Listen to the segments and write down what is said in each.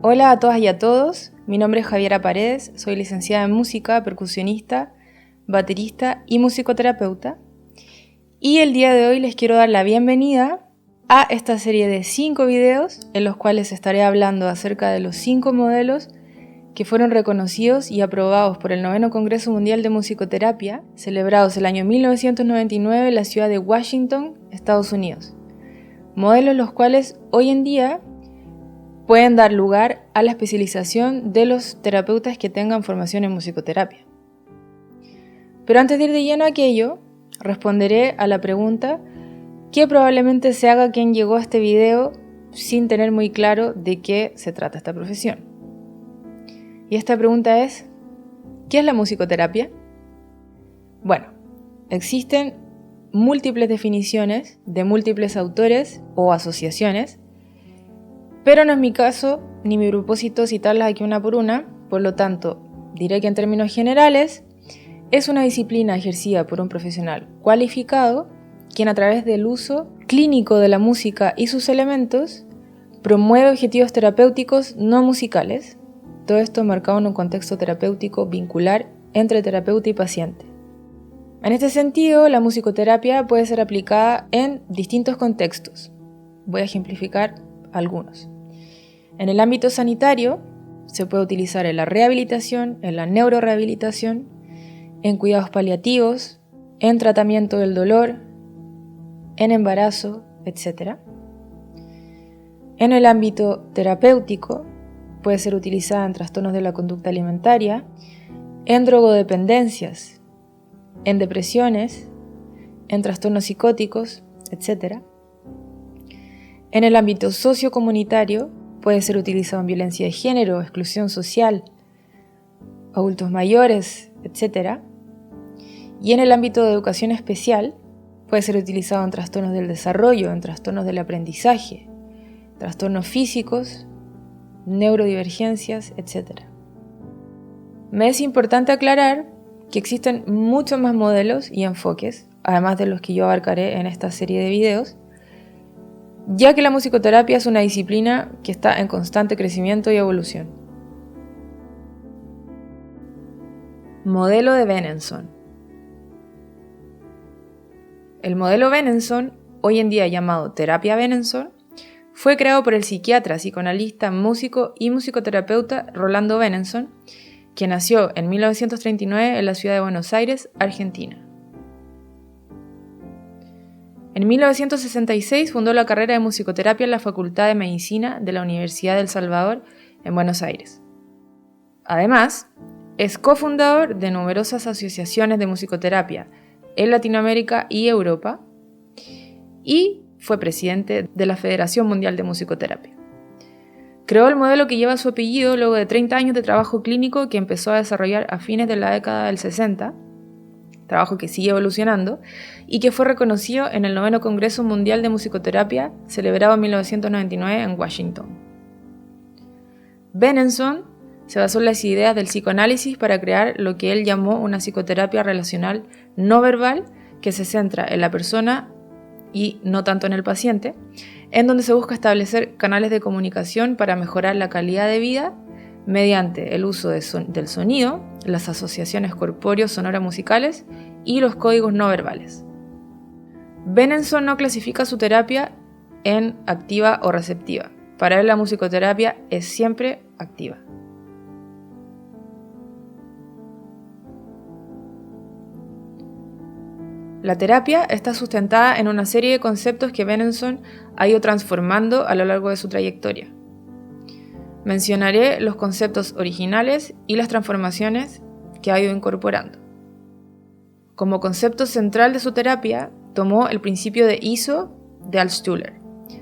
Hola a todas y a todos, mi nombre es Javiera Paredes, soy licenciada en música, percusionista, baterista y musicoterapeuta. Y el día de hoy les quiero dar la bienvenida a esta serie de 5 videos en los cuales estaré hablando acerca de los 5 modelos que fueron reconocidos y aprobados por el 9º Congreso Mundial de Musicoterapia, celebrados el año 1999 en la ciudad de Washington, Estados Unidos. Modelos los cuales hoy en día pueden dar lugar a la especialización de los terapeutas que tengan formación en musicoterapia. Pero antes de ir de lleno a aquello, responderé a la pregunta que probablemente se haga quien llegó a este video sin tener muy claro de qué se trata esta profesión. Y esta pregunta es, ¿qué es la musicoterapia? Bueno, existen múltiples definiciones de múltiples autores o asociaciones, pero no es mi caso ni mi propósito citarlas aquí una por una, por lo tanto, diré que en términos generales, es una disciplina ejercida por un profesional cualificado, quien a través del uso clínico de la música y sus elementos, promueve objetivos terapéuticos no musicales, todo esto marcado en un contexto terapéutico vincular entre terapeuta y paciente. En este sentido, la musicoterapia puede ser aplicada en distintos contextos. Voy a ejemplificar algunos. En el ámbito sanitario, se puede utilizar en la rehabilitación, en la neurorehabilitación, en cuidados paliativos, en tratamiento del dolor, en embarazo, etc. En el ámbito terapéutico, puede ser utilizada en trastornos de la conducta alimentaria, en drogodependencias, en depresiones, en trastornos psicóticos, etc. En el ámbito sociocomunitario, puede ser utilizado en violencia de género, exclusión social, adultos mayores, etc. Y en el ámbito de educación especial, puede ser utilizado en trastornos del desarrollo, en trastornos del aprendizaje, trastornos físicos, neurodivergencias, etc. Me es importante aclarar que existen muchos más modelos y enfoques, además de los que yo abarcaré en esta serie de videos, ya que la musicoterapia es una disciplina que está en constante crecimiento y evolución. Modelo de Benenson. El modelo Benenson, hoy en día llamado terapia Benenson, fue creado por el psiquiatra, psicoanalista, músico y musicoterapeuta Rolando Benenson, quien nació en 1939 en la ciudad de Buenos Aires, Argentina. En 1966 fundó la carrera de musicoterapia en la Facultad de Medicina de la Universidad del Salvador en Buenos Aires. Además, es cofundador de numerosas asociaciones de musicoterapia en Latinoamérica y Europa y fue presidente de la Federación Mundial de Musicoterapia. Creó el modelo que lleva su apellido luego de 30 años de trabajo clínico que empezó a desarrollar a fines de la década del 60, trabajo que sigue evolucionando, y que fue reconocido en el 9º Congreso Mundial de Musicoterapia, celebrado en 1999 en Washington. Benenson se basó en las ideas del psicoanálisis para crear lo que él llamó una psicoterapia relacional no verbal que se centra en la persona y no tanto en el paciente, en donde se busca establecer canales de comunicación para mejorar la calidad de vida mediante el uso del sonido, las asociaciones corpóreo-sonoro-musicales y los códigos no verbales. Benenson no clasifica su terapia en activa o receptiva. Para él la musicoterapia es siempre activa. La terapia está sustentada en una serie de conceptos que Benenson ha ido transformando a lo largo de su trayectoria. Mencionaré los conceptos originales y las transformaciones que ha ido incorporando. Como concepto central de su terapia, tomó el principio de ISO de Altshuler,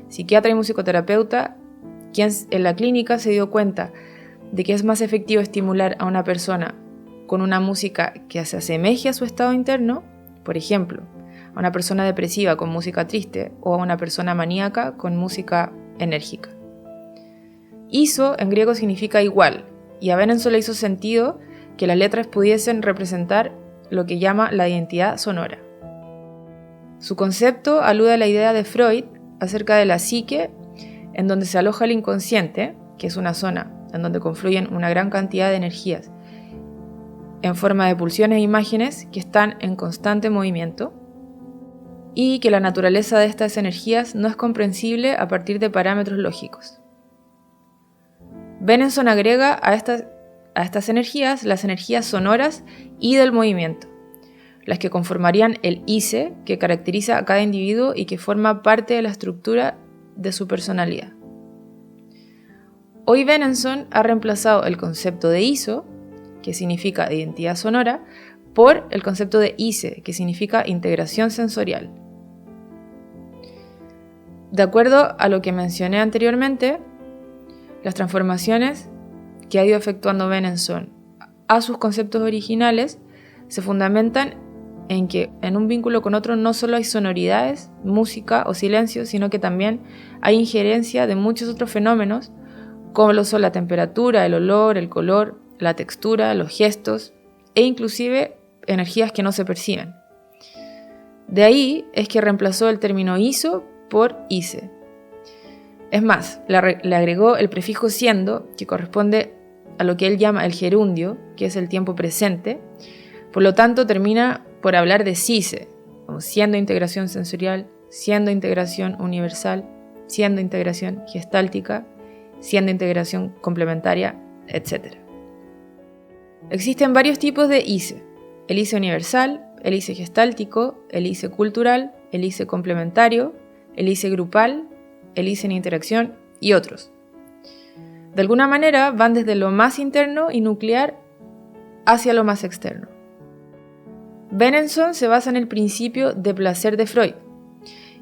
psiquiatra y musicoterapeuta, quien en la clínica se dio cuenta de que es más efectivo estimular a una persona con una música que se asemeje a su estado interno, por ejemplo, a una persona depresiva con música triste o a una persona maníaca con música enérgica. ISO en griego significa igual, y a Benenson le hizo sentido que las letras pudiesen representar lo que llama la identidad sonora. Su concepto alude a la idea de Freud acerca de la psique, en donde se aloja el inconsciente, que es una zona en donde confluyen una gran cantidad de energías en forma de pulsiones e imágenes que están en constante movimiento, y que la naturaleza de estas energías no es comprensible a partir de parámetros lógicos. Benenson agrega a estas energías las energías sonoras y del movimiento, las que conformarían el ICE que caracteriza a cada individuo y que forma parte de la estructura de su personalidad. Hoy Benenson ha reemplazado el concepto de ISO, que significa identidad sonora, por el concepto de ICE, que significa integración sensorial. De acuerdo a lo que mencioné anteriormente, las transformaciones que ha ido efectuando Benenson a sus conceptos originales se fundamentan en que en un vínculo con otro no solo hay sonoridades, música o silencio, sino que también hay injerencia de muchos otros fenómenos, como lo son la temperatura, el olor, el color, la textura, los gestos e inclusive energías que no se perciben. De ahí es que reemplazó el término ISO por ICE. Es más, le agregó el prefijo siendo, que corresponde a lo que él llama el gerundio, que es el tiempo presente. Por lo tanto, termina por hablar de SICE, como siendo integración sensorial, siendo integración universal, siendo integración gestáltica, siendo integración complementaria, etc. Existen varios tipos de ICE: el ICE universal, el ICE gestáltico, el ICE cultural, el ICE complementario, el ICE grupal, el ICE en interacción y otros. De alguna manera van desde lo más interno y nuclear hacia lo más externo. Benenson se basa en el principio de placer de Freud,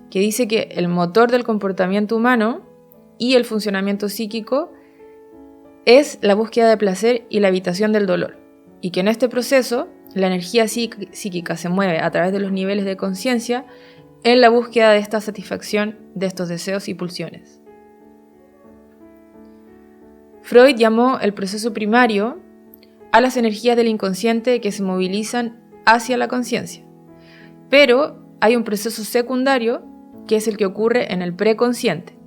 que dice que el motor del comportamiento humano y el funcionamiento psíquico es la búsqueda de placer y la evitación del dolor, y que en este proceso la energía psíquica se mueve a través de los niveles de conciencia en la búsqueda de esta satisfacción de estos deseos y pulsiones. Freud llamó el proceso primario a las energías del inconsciente que se movilizan hacia la conciencia, pero hay un proceso secundario que es el que ocurre en el preconsciente,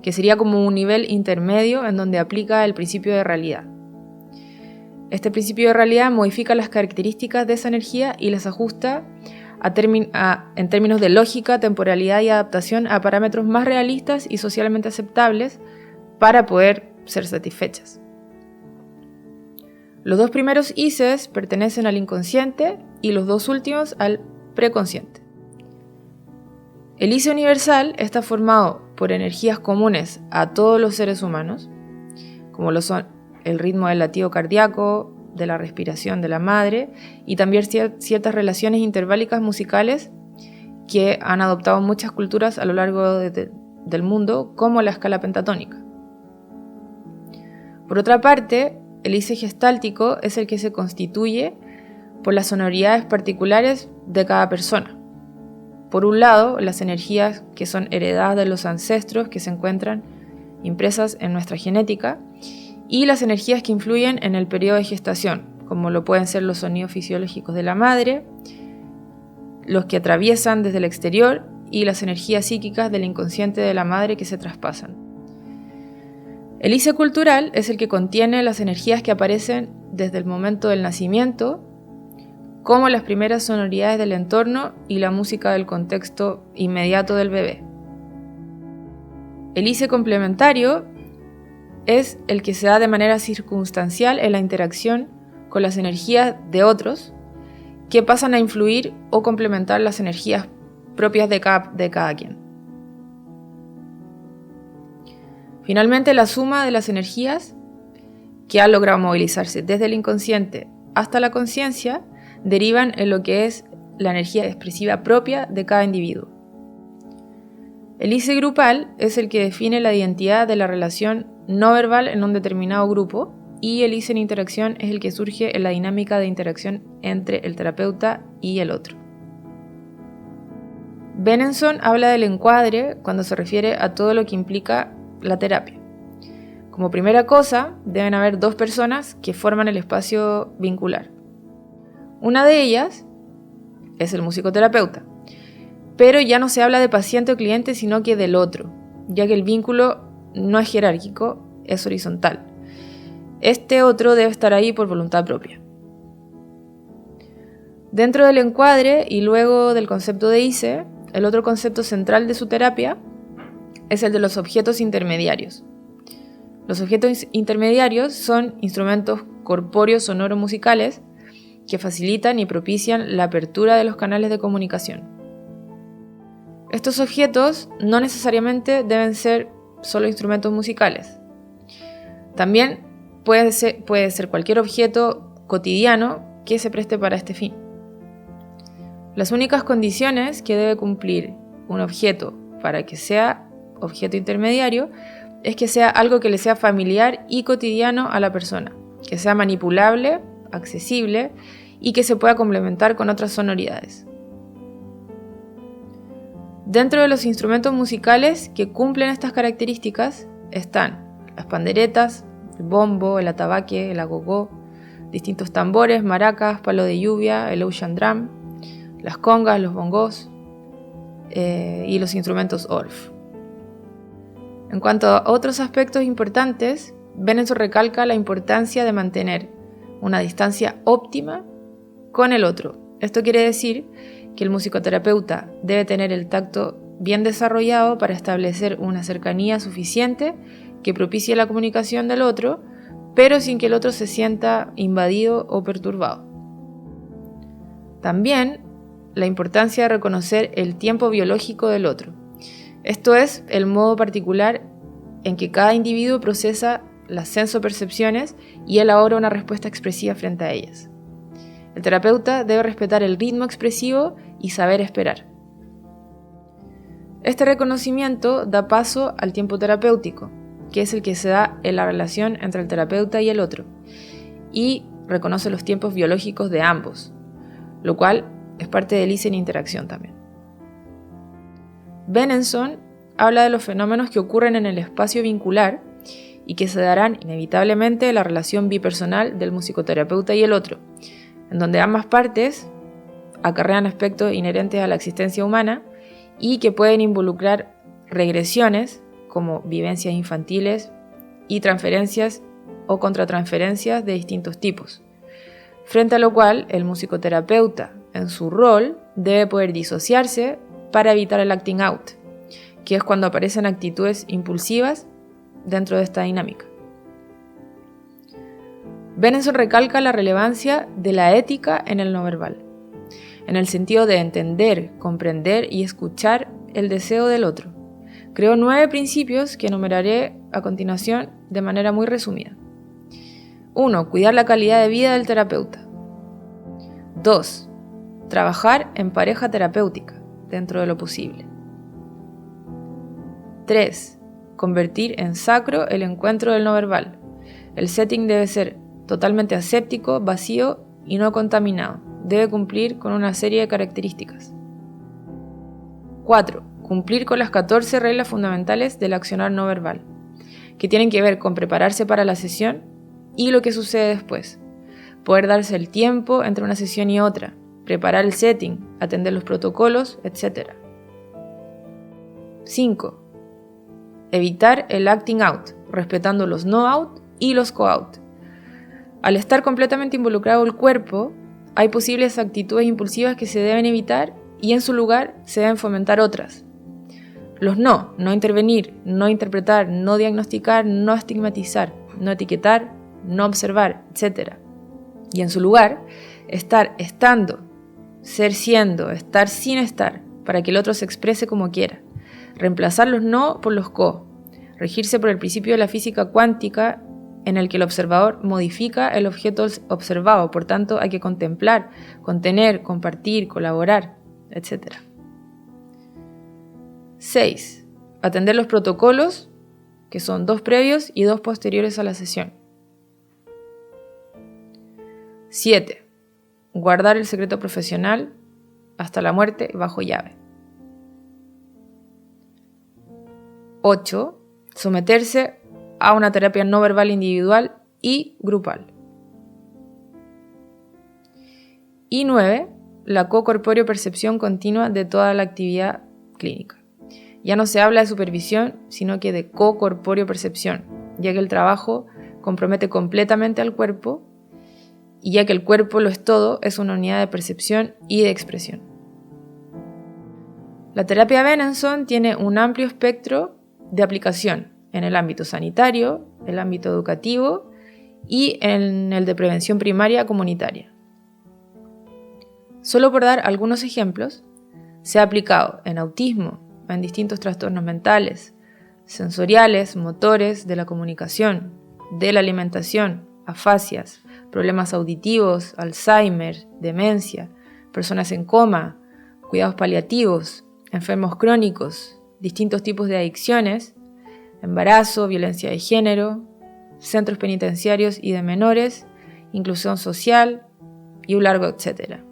que sería como un nivel intermedio en donde aplica el principio de realidad. Este principio de realidad modifica las características de esa energía y las ajusta en términos de lógica, temporalidad y adaptación a parámetros más realistas y socialmente aceptables para poder ser satisfechas. Los dos primeros ICEs pertenecen al inconsciente y los dos últimos al preconsciente. El ICE universal está formado por energías comunes a todos los seres humanos, como lo son el ritmo del latido cardíaco, de la respiración de la madre y también ciertas relaciones interválicas musicales que han adoptado muchas culturas a lo largo del mundo, como la escala pentatónica. Por otra parte, el ICE gestáltico es el que se constituye por las sonoridades particulares de cada persona. Por un lado, las energías que son heredadas de los ancestros que se encuentran impresas en nuestra genética, y las energías que influyen en el periodo de gestación, como lo pueden ser los sonidos fisiológicos de la madre, los que atraviesan desde el exterior y las energías psíquicas del inconsciente de la madre que se traspasan. El ICE cultural es el que contiene las energías que aparecen desde el momento del nacimiento, como las primeras sonoridades del entorno y la música del contexto inmediato del bebé. El ICE complementario es el que se da de manera circunstancial en la interacción con las energías de otros que pasan a influir o complementar las energías propias de cada quien. Finalmente, la suma de las energías que han logrado movilizarse desde el inconsciente hasta la conciencia derivan en lo que es la energía expresiva propia de cada individuo. El ICE grupal es el que define la identidad de la relación no verbal en un determinado grupo, y el ICE en interacción es el que surge en la dinámica de interacción entre el terapeuta y el otro. Benenson habla del encuadre cuando se refiere a todo lo que implica la terapia. Como primera cosa, deben haber dos personas que forman el espacio vincular. Una de ellas es el musicoterapeuta, pero ya no se habla de paciente o cliente, sino que del otro, ya que el vínculo no es jerárquico, es horizontal. Este otro debe estar ahí por voluntad propia. Dentro del encuadre y luego del concepto de ICE, el otro concepto central de su terapia es el de los objetos intermediarios. Los objetos intermediarios son instrumentos corpóreos sonoro-musicales que facilitan y propician la apertura de los canales de comunicación. Estos objetos no necesariamente deben ser solo instrumentos musicales. También puede ser cualquier objeto cotidiano que se preste para este fin. Las únicas condiciones que debe cumplir un objeto para que sea objeto intermediario es que sea algo que le sea familiar y cotidiano a la persona, que sea manipulable, accesible y que se pueda complementar con otras sonoridades. Dentro de los instrumentos musicales que cumplen estas características están las panderetas, el bombo, el atabaque, el agogó, distintos tambores, maracas, palo de lluvia, el ocean drum, las congas, los bongos y los instrumentos orff. En cuanto a otros aspectos importantes, Benenson recalca la importancia de mantener una distancia óptima con el otro. Esto quiere decir que el musicoterapeuta debe tener el tacto bien desarrollado para establecer una cercanía suficiente que propicie la comunicación del otro, pero sin que el otro se sienta invadido o perturbado. También la importancia de reconocer el tiempo biológico del otro. Esto es el modo particular en que cada individuo procesa las sensopercepciones y elabora una respuesta expresiva frente a ellas. El terapeuta debe respetar el ritmo expresivo y saber esperar. Este reconocimiento da paso al tiempo terapéutico, que es el que se da en la relación entre el terapeuta y el otro, y reconoce los tiempos biológicos de ambos, lo cual es parte del ICE en interacción también. Benenson habla de los fenómenos que ocurren en el espacio vincular y que se darán inevitablemente en la relación bipersonal del musicoterapeuta y el otro, en donde ambas partes acarrean aspectos inherentes a la existencia humana y que pueden involucrar regresiones como vivencias infantiles y transferencias o contratransferencias de distintos tipos, frente a lo cual el musicoterapeuta en su rol debe poder disociarse para evitar el acting out, que es cuando aparecen actitudes impulsivas dentro de esta dinámica. Benenson recalca la relevancia de la ética en el no verbal, en el sentido de entender, comprender y escuchar el deseo del otro. Creó 9 principios que enumeraré a continuación de manera muy resumida. 1. Cuidar la calidad de vida del terapeuta. 2. Trabajar en pareja terapéutica, dentro de lo posible. 3. Convertir en sacro el encuentro del no verbal. El setting debe ser totalmente aséptico, vacío y no contaminado. Debe cumplir con una serie de características. 4. Cumplir con las 14 reglas fundamentales del accionar no verbal, que tienen que ver con prepararse para la sesión y lo que sucede después. Poder darse el tiempo entre una sesión y otra, preparar el setting, atender los protocolos, etc. 5. Evitar el acting out, respetando los no out y los co out. Al estar completamente involucrado el cuerpo, hay posibles actitudes impulsivas que se deben evitar y en su lugar se deben fomentar otras. Los no intervenir, no interpretar, no diagnosticar, no estigmatizar, no etiquetar, no observar, etc. Y en su lugar, estar estando, ser siendo, estar sin estar, para que el otro se exprese como quiera. Reemplazar los no por los co. Regirse por el principio de la física cuántica en el que el observador modifica el objeto observado, por tanto hay que contemplar, contener, compartir, colaborar, etc. 6. Atender los protocolos, que son 2 previos y 2 posteriores a la sesión. 7. Guardar el secreto profesional hasta la muerte bajo llave. 8. Someterse a una terapia no verbal individual y grupal. Y 9. La co-corpóreo percepción continua de toda la actividad clínica. Ya no se habla de supervisión, sino que de co-corpóreo percepción, ya que el trabajo compromete completamente al cuerpo y ya que el cuerpo lo es todo, es una unidad de percepción y de expresión. La terapia Benenson tiene un amplio espectro de aplicación en el ámbito sanitario, el ámbito educativo y en el de prevención primaria comunitaria. Solo por dar algunos ejemplos, se ha aplicado en autismo, en distintos trastornos mentales, sensoriales, motores, de la comunicación, de la alimentación, afasias, problemas auditivos, Alzheimer, demencia, personas en coma, cuidados paliativos, enfermos crónicos, distintos tipos de adicciones, embarazo, violencia de género, centros penitenciarios y de menores, inclusión social y un largo etcétera.